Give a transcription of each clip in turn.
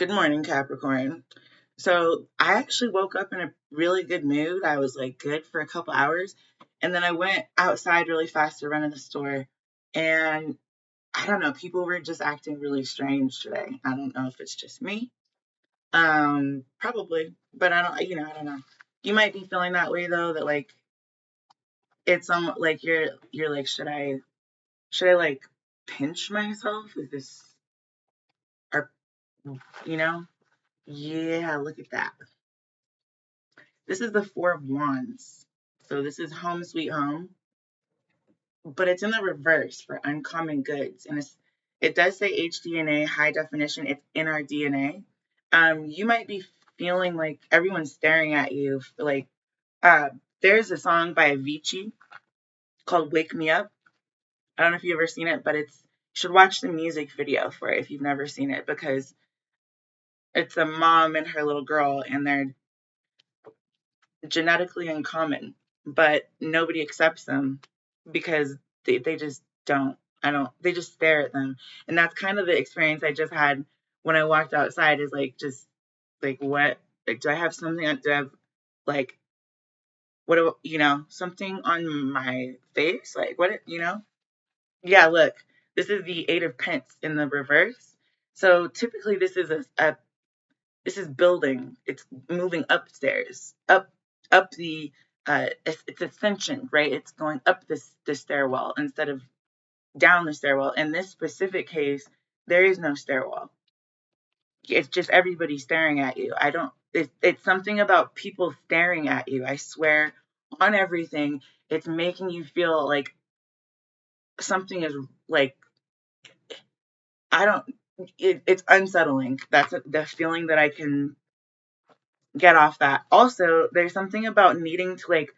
Good morning, Capricorn. So I actually woke up in a really good mood. I was like good for a couple hours. And then I went outside really fast to run in the store. And I don't know, people were just acting really strange today. I don't know if it's just me. Probably. But I don't know. You might be feeling that way though, that like it's like you're like, should I like pinch myself? Is this or you know? Yeah, look at that. This is the Four of Wands. So this is home sweet home, but it's in the reverse for uncommon goods. And it does say HDNA, high definition. It's in our DNA. You might be feeling like everyone's staring at you. Like uh, there's a song by Avicii called "Wake Me Up." I don't know if you've ever seen it, but you should watch the music video for it if you've never seen it because it's a mom and her little girl, and they're genetically uncommon, but nobody accepts them because they just don't. They just stare at them. And that's kind of the experience I just had when I walked outside is like, just like, what? Like, do I have something? Do I have, like, something on my face? Like, what? Yeah, look, this is the Eight of Pence in the reverse. So typically this is this is building. It's moving upstairs, up the it's ascension, right? It's going up this stairwell instead of down the stairwell. In this specific case, there is no stairwell. It's just everybody staring at you. I don't. It's something about people staring at you. I swear on everything. It's making you feel like something is like I don't. It's unsettling. That's the feeling that I can get off that. Also, there's something about needing to like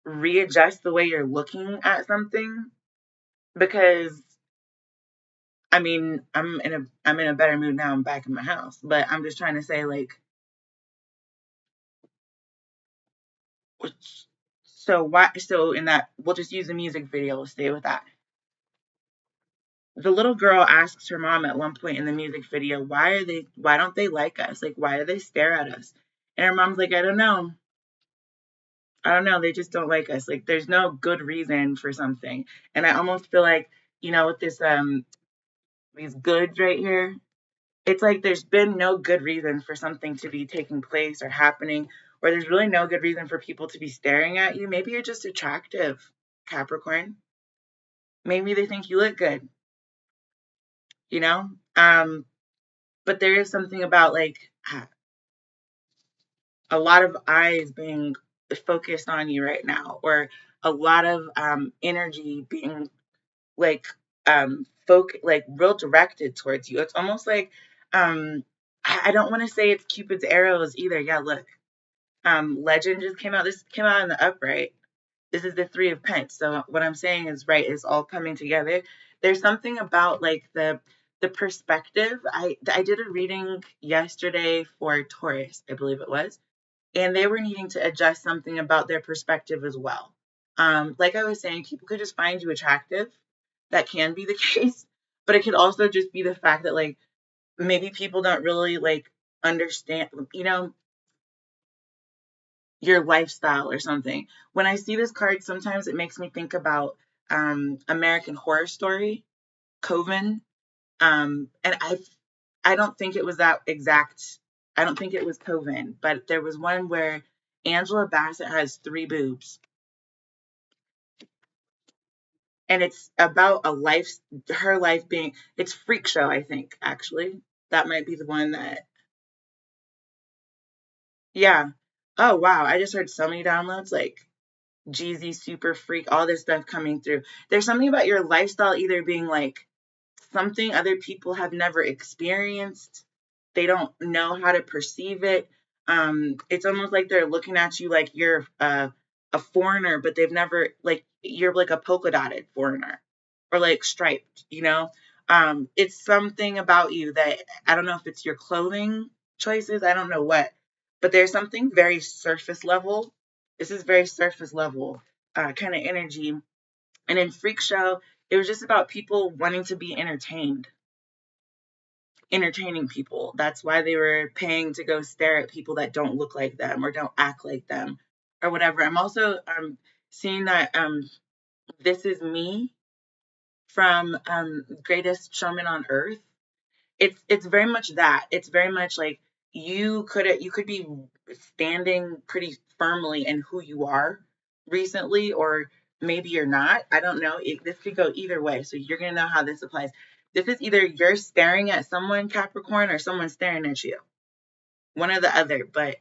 readjust the way you're looking at something because I mean, I'm in a better mood now. I'm back in my house, but I'm just trying to say like so in that we'll just use the music video, we'll stay with that. The little girl asks her mom at one point in the music video, why don't they like us? Like why do they stare at us? And her mom's like, I don't know. I don't know, they just don't like us. Like there's no good reason for something. And I almost feel like, with this these goods right here, it's like there's been no good reason for something to be taking place or happening, or there's really no good reason for people to be staring at you. Maybe you're just attractive, Capricorn. Maybe they think you look good, you know? But there is something about like a lot of eyes being focused on you right now, or a lot of energy being like like real directed towards you. It's almost like I don't want to say it's Cupid's arrows either. Yeah, look. Legend just came out. This came out in the upright. This is the Three of Pence. So what I'm saying is right. It's all coming together. There's something about like the perspective. I did a reading yesterday for Taurus, I believe it was, and they were needing to adjust something about their perspective as well. Like I was saying, people could just find you attractive. That can be the case, but it could also just be the fact that like maybe people don't really like understand, your lifestyle or something. When I see this card, sometimes it makes me think about American Horror Story, Coven. And I don't think it was that exact. I don't think it was Coven, but there was one where Angela Bassett has three boobs, and it's about her life being. It's Freak Show, I think. Actually, that might be the one that. Yeah. Oh wow! I just heard so many downloads. Like Jeezy, Super Freak, all this stuff coming through. There's something about your lifestyle either being like something other people have never experienced. They don't know how to perceive it. It's almost like they're looking at you like you're a foreigner, but they've never like you're like a polka dotted foreigner or like striped. It's something about you that I don't know if it's your clothing choices. I don't know what, but there's something very surface level. This is very surface level kind of energy. And in Freak Show, it was just about people wanting to be entertained. entertaining people. That's why they were paying to go stare at people that don't look like them or don't act like them or whatever. I'm also seeing that This Is Me from Greatest Showman on Earth. It's very much that. It's very much like you could be standing pretty firmly in who you are recently, or maybe you're not. I don't know. This could go either way. So you're gonna know how this applies. This is either you're staring at someone, Capricorn, or someone's staring at you. One or the other. But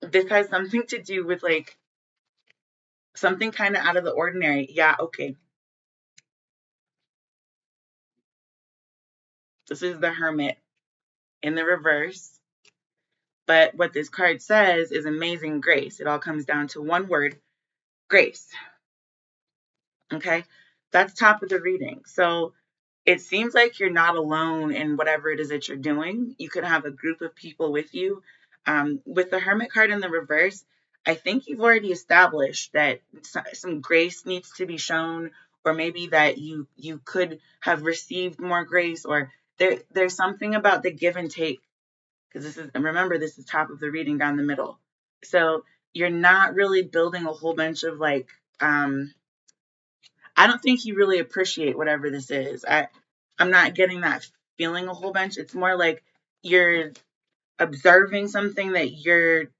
this has something to do with like something kind of out of the ordinary. Yeah, okay. This is the Hermit in the reverse. But what this card says is amazing grace. It all comes down to one word, grace. Okay. That's top of the reading. So it seems like you're not alone in whatever it is that you're doing. You could have a group of people with you. With the Hermit card in the reverse, I think you've already established that some grace needs to be shown, or maybe that you could have received more grace, or there's something about the give and take, because this is top of the reading down the middle. So you're not really building a whole bunch of like I don't think you really appreciate whatever this is. I'm not getting that feeling a whole bunch. It's more like you're observing something that you're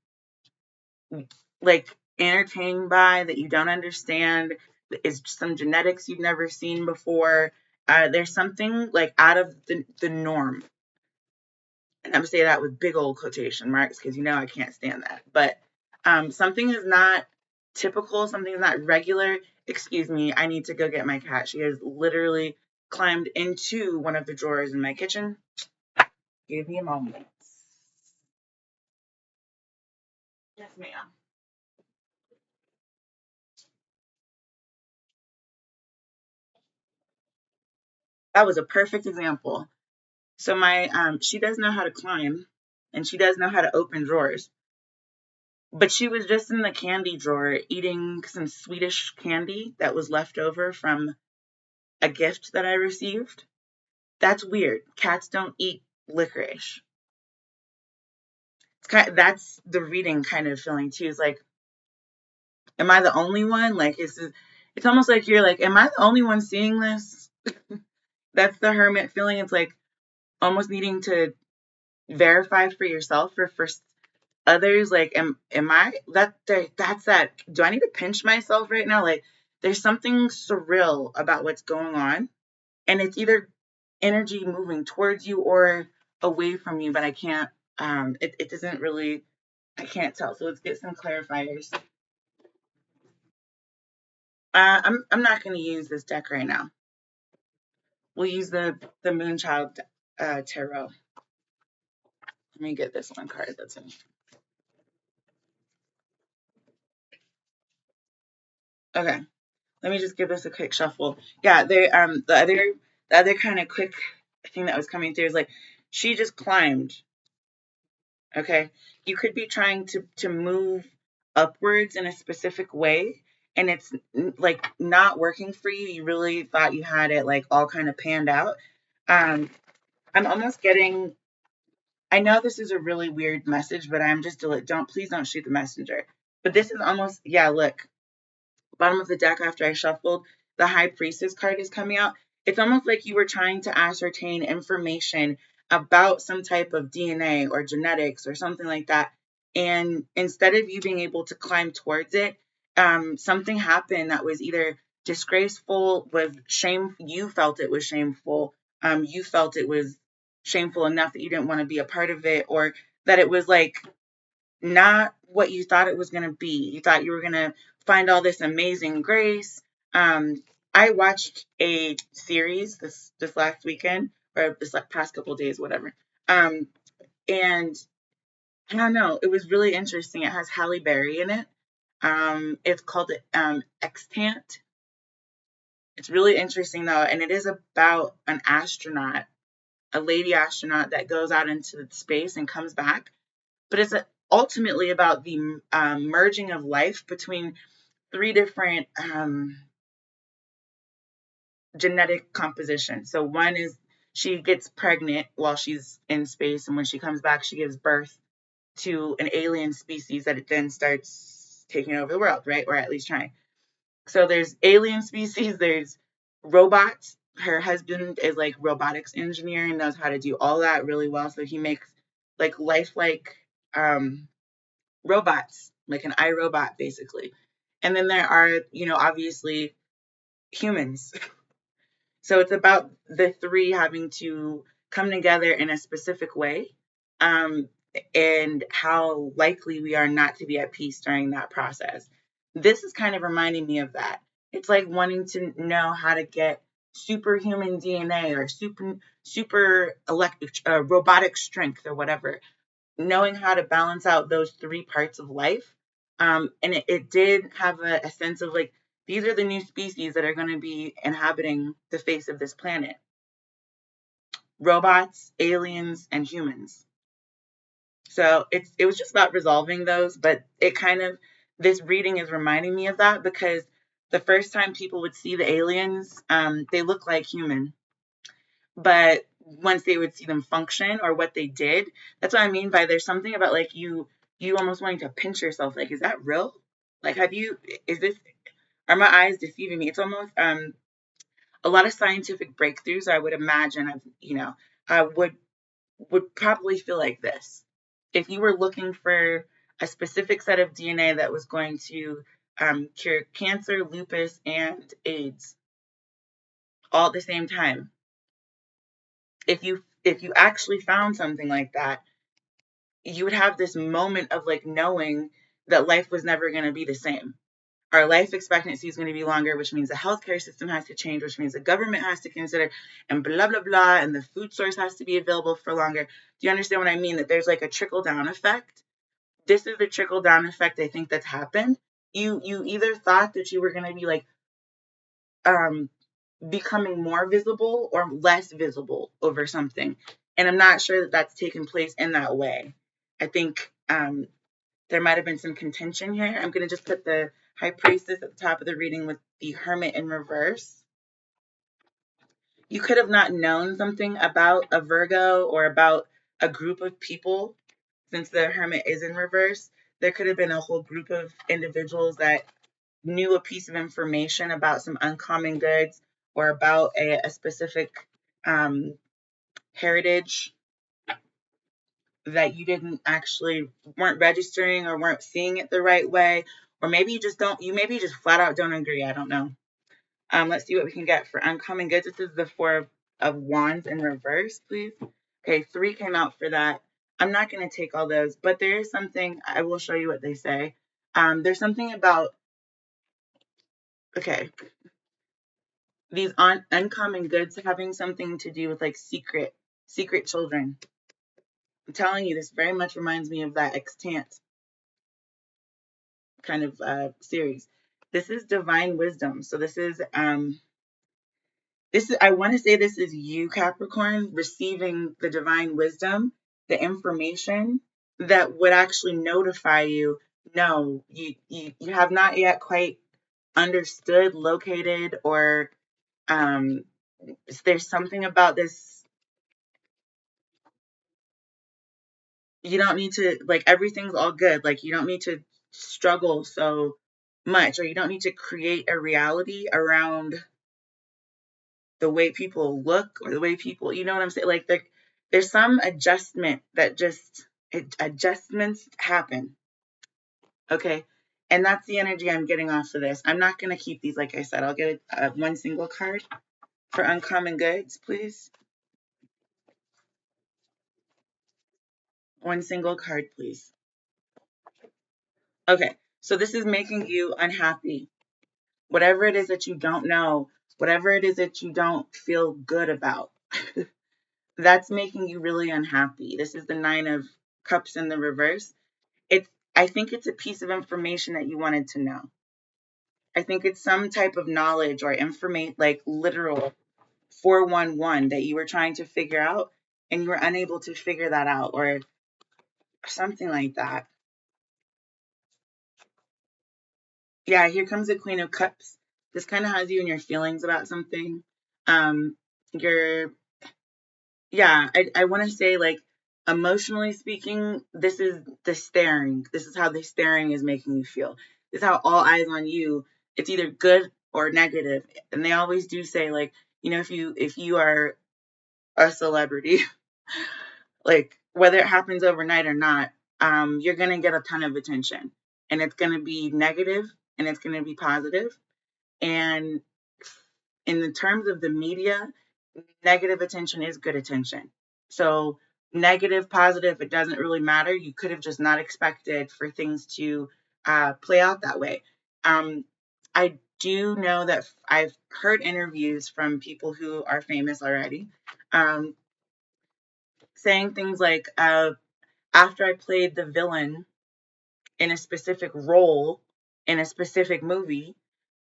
like entertained by, that you don't understand. Is some genetics you've never seen before. There's something like out of the norm. And I'm gonna say that with big old quotation marks because I can't stand that. But something is not typical, something is not regular. Excuse me, I need to go get my cat. She has literally climbed into one of the drawers in my kitchen. Give me a moment. Yes, ma'am. That was a perfect example. So my she does know how to climb, and she does know how to open drawers. But she was just in the candy drawer eating some Swedish candy that was left over from a gift that I received. That's weird. Cats don't eat licorice. That's the reading kind of feeling too. It's like, am I the only one? Like, it's almost like you're like, am I the only one seeing this? That's the Hermit feeling. It's like almost needing to verify for yourself or for others. Like, am I that's that? Do I need to pinch myself right now? Like, there's something surreal about what's going on, and it's either energy moving towards you or away from you, but I can't it doesn't really, I can't tell. So let's get some clarifiers. I'm not going to use this deck right now. We'll use the Moonchild tarot. Let me get this one card that's in. Okay, let me just give this a quick shuffle. Yeah, the other kind of quick thing that was coming through is like she just climbed. Okay, you could be trying to move upwards in a specific way, and it's like not working for you. You really thought you had it like all kind of panned out. um I'm almost getting, I know this is a really weird message, but I'm just don't, please don't shoot the messenger. But this is almost, yeah, look, bottom of the deck after I shuffled, the High Priestess card is coming out. It's almost like you were trying to ascertain information about some type of DNA or genetics or something like that. And instead of you being able to climb towards it, something happened that was either disgraceful, was shame. You felt it was shameful. You felt it was shameful enough that you didn't want to be a part of it, or that it was like not what you thought it was going to be. You thought you were going to find all this amazing grace. I watched a series this last weekend, or this like past couple of days, whatever. And I don't know, it was really interesting. It has Halle Berry in it. It's called Extant. It's really interesting though, and it is about an astronaut, a lady astronaut that goes out into space and comes back. But it's ultimately about the merging of life between three different genetic compositions. So one is she gets pregnant while she's in space, and when she comes back, she gives birth to an alien species that it then starts taking over the world, right? Or at least trying. So there's alien species, there's robots. Her husband is like robotics engineer and knows how to do all that really well. So he makes like lifelike robots, like an iRobot basically. And then there are, obviously humans. So it's about the three having to come together in a specific way, um, and how likely we are not to be at peace during that process. This is kind of reminding me of that. It's like wanting to know how to get superhuman DNA or super robotic strength or whatever, knowing how to balance out those three parts of life. And it did have a sense of like, these are the new species that are going to be inhabiting the face of this planet: robots, aliens, and humans. So it was just about resolving those, but it kind of, this reading is reminding me of that because the first time people would see the aliens, they look like human, but once they would see them function or what they did, that's what I mean by there's something about like you almost wanting to pinch yourself, like, is that real? Like, is this, are my eyes deceiving me? It's almost a lot of scientific breakthroughs, I would imagine, would probably feel like this. If you were looking for a specific set of DNA that was going to cure cancer, lupus, and AIDS all at the same time, if you actually found something like that, you would have this moment of like knowing that life was never going to be the same. Our life expectancy is going to be longer, which means the healthcare system has to change, which means the government has to consider, and blah, blah, blah, and the food source has to be available for longer. Do you understand what I mean? That there's like a trickle down effect. This is the trickle down effect I think that's happened. You either thought that you were going to be like um, becoming more visible or less visible over something. And I'm not sure that that's taken place in that way. I think there might have been some contention here. I'm going to just put the High Priestess at the top of the reading with the Hermit in reverse. You could have not known something about a Virgo or about a group of people since the Hermit is in reverse. There could have been a whole group of individuals that knew a piece of information about some uncommon goods or about a specific heritage that you didn't actually weren't registering or weren't seeing it the right way, or maybe you maybe just flat out don't agree. I don't know. Let's see what we can get for uncommon goods. This is the Four of Wands in reverse, please. Okay, 3 came out for that. I'm not going to take all those, but there is something, I will show you what they say. There's something about, okay, these uncommon goods having something to do with like secret children. I'm telling you, this very much reminds me of that extant kind of series. This is divine wisdom. So this is I want to say this is you, Capricorn, receiving the divine wisdom, the information that would actually notify you, no, you have not yet quite understood, located, or um there's something about this. You don't need to, like, everything's all good. Like, you don't need to struggle so much, or you don't need to create a reality around the way people look or the way people, you know what I'm saying? Like, there's some adjustment that adjustments happen. Okay. And that's the energy I'm getting off of this. I'm not going to keep these, like I said. I'll get one single card for uncommon goods, please. One single card, please. Okay. So this is making you unhappy. Whatever it is that you don't know, whatever it is that you don't feel good about, that's making you really unhappy. This is the Nine of Cups in the reverse. I think it's a piece of information that you wanted to know. I think it's some type of knowledge or information, like literal 411 that you were trying to figure out and you were unable to figure that out, or something like that. Yeah, here comes the Queen of Cups. This kind of has you in your feelings about something. You're yeah, I want to say, like, emotionally speaking, this is the staring. This is how the staring is making you feel. This is how all eyes on you. It's either good or negative, and they always do say, like, if you are a celebrity, like whether it happens overnight or not, you're gonna get a ton of attention, and it's gonna be negative, and it's gonna be positive, and in the terms of the media, negative attention is good attention. So negative, positive, it doesn't really matter. You could have just not expected for things to play out that way. I do know that I've heard interviews from people who are famous already, um, saying things like, after I played the villain in a specific role in a specific movie,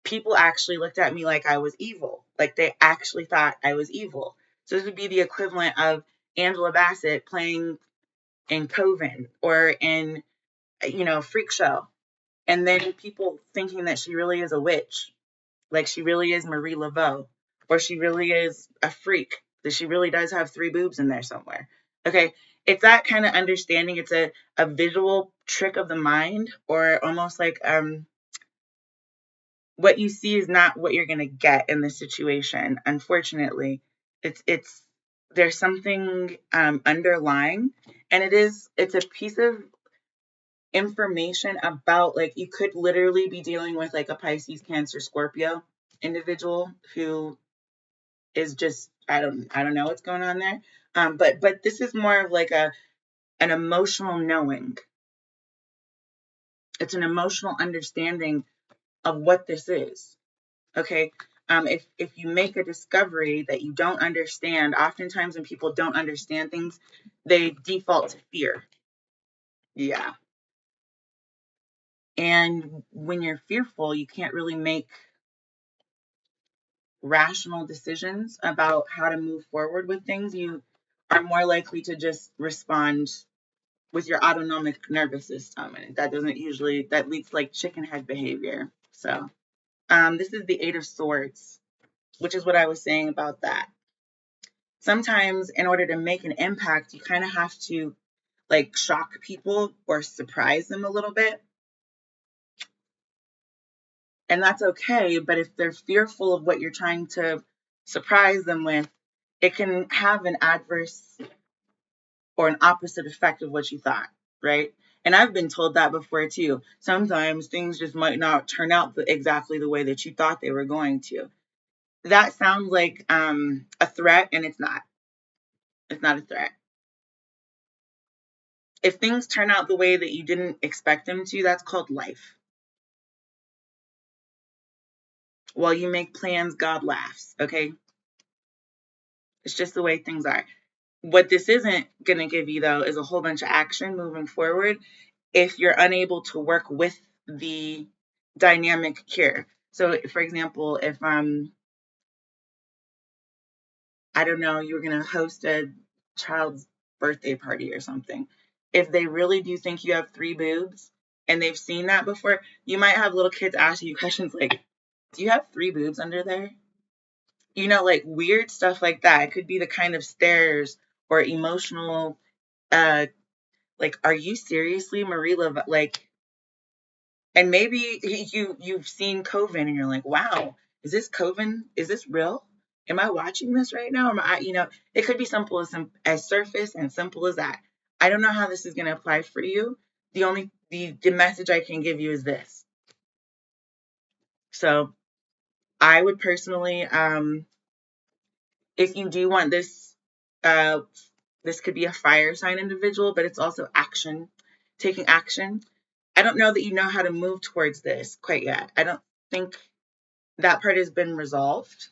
people actually looked at me like I was evil. Like they actually thought I was evil. So this would be the equivalent of Angela Bassett playing in Coven or in, Freak Show. And then people thinking that she really is a witch, like she really is Marie Laveau, or she really is a freak, that she really does have three boobs in there somewhere. Okay, it's that kind of understanding. It's a visual trick of the mind, or almost like what you see is not what you're gonna get in this situation. Unfortunately, it's there's something underlying, and it's a piece of information about, like, you could literally be dealing with like a Pisces, Cancer, Scorpio individual who is just, I don't know what's going on there. But this is more of like an emotional knowing. It's an emotional understanding of what this is. Okay. If you make a discovery that you don't understand, oftentimes when people don't understand things, they default to fear. Yeah. And when you're fearful, you can't really make rational decisions about how to move forward with things. You are more likely to just respond with your autonomic nervous system, and that leads like chicken head behavior. So this is the Eight of Swords, which is what I was saying about that. Sometimes in order to make an impact, you kind of have to like shock people or surprise them a little bit, and that's okay. But if they're fearful of what you're trying to surprise them with, it can have an adverse or an opposite effect of what you thought, right? And I've been told that before too. Sometimes things just might not turn out exactly the way that you thought they were going to. That sounds like a threat, and it's not. It's not a threat. If things turn out the way that you didn't expect them to, that's called life. While you make plans, God laughs, okay? It's just the way things are. What this isn't going to give you, though, is a whole bunch of action moving forward if you're unable to work with the dynamic here. So, for example, if I don't know, you were going to host a child's birthday party or something. If they really do think you have three boobs and they've seen that before, you might have little kids ask you questions like, "Do you have three boobs under there?" Like weird stuff like that. It could be the kind of stares or emotional, uh, like, "Are you seriously Marie Love?" Like, and maybe you've seen Coven and you're like, wow, is this Coven? Is this real? Am I watching this right now? It could be simple as surface and simple as that. I don't know how this is going to apply for you. The message I can give you is this. So I would personally, if you do want this, uh, this could be a fire sign individual, but it's also action, taking action. I don't know that you know how to move towards this quite yet. I don't think that part has been resolved.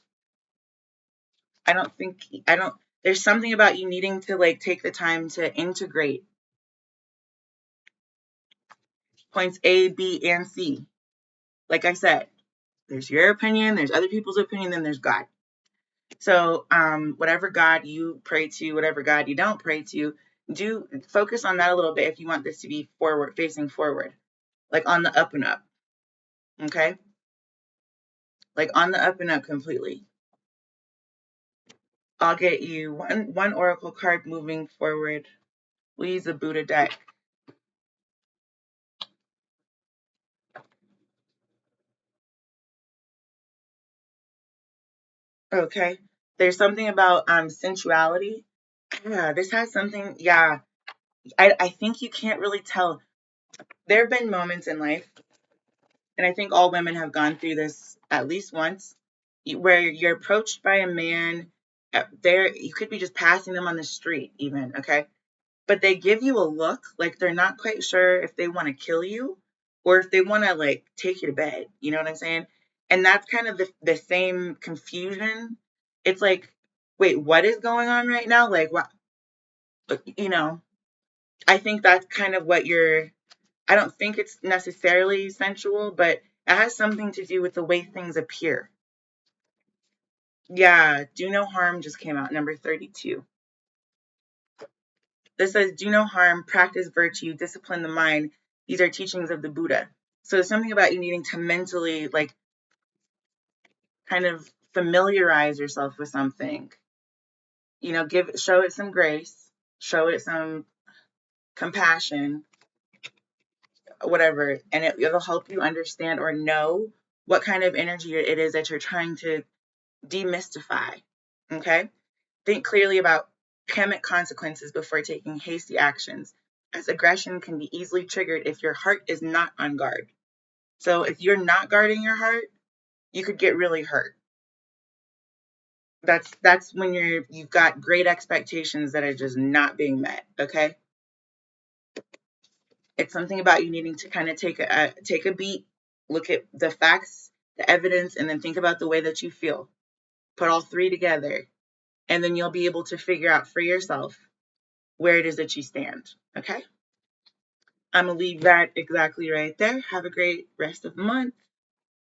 I don't, there's something about you needing to like take the time to integrate points A, B, and C. Like I said, there's your opinion, there's other people's opinion, then there's God. So, whatever God you pray to, whatever God you don't pray to, do focus on that a little bit if you want this to be forward, facing forward, like on the up and up. Okay? Like on the up and up completely. I'll get you one oracle card moving forward. We'll use the Buddha deck. Okay. There's something about sensuality. Yeah, this has something. Yeah, I think you can't really tell. There have been moments in life, and I think all women have gone through this at least once, where you're approached by a man. There, you could be just passing them on the street, even. Okay, but they give you a look like they're not quite sure if they want to kill you or if they want to like take you to bed. You know what I'm saying? And that's kind of the same confusion. It's like, wait, what is going on right now? Like, what? You know, I think that's kind of what you're. I don't think it's necessarily sensual, but it has something to do with the way things appear. Yeah, do no harm just came out, number 32. This says, do no harm, practice virtue, discipline the mind. These are teachings of the Buddha. So there's something about you needing to mentally, like, kind of familiarize yourself with something. You know, show it some grace, show it some compassion, whatever, and it'll help you understand or know what kind of energy it is that you're trying to demystify. Okay? Think clearly about karmic consequences before taking hasty actions, as aggression can be easily triggered if your heart is not on guard. So if you're not guarding your heart, you could get really hurt. That's when you've got great expectations that are just not being met. Okay, it's something about you needing to kind of take a beat, look at the facts, the evidence, and then think about the way that you feel. Put all three together, and then you'll be able to figure out for yourself where it is that you stand. Okay, I'm gonna leave that exactly right there. Have a great rest of the month.